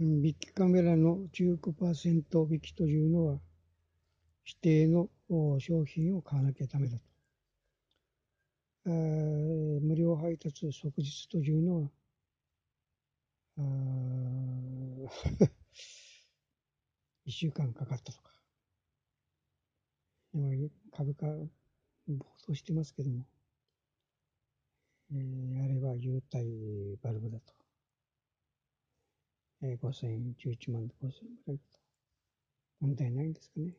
ビッグカメラの 15% 引きというのは、指定の商品を買わなきゃダメだと。無料配達即日というのは、1週間かかったとか。今株価暴騰してますけども、あれは優待バルブだと。5000円、11万で5000円ぐらいだと。問題ないんですかね。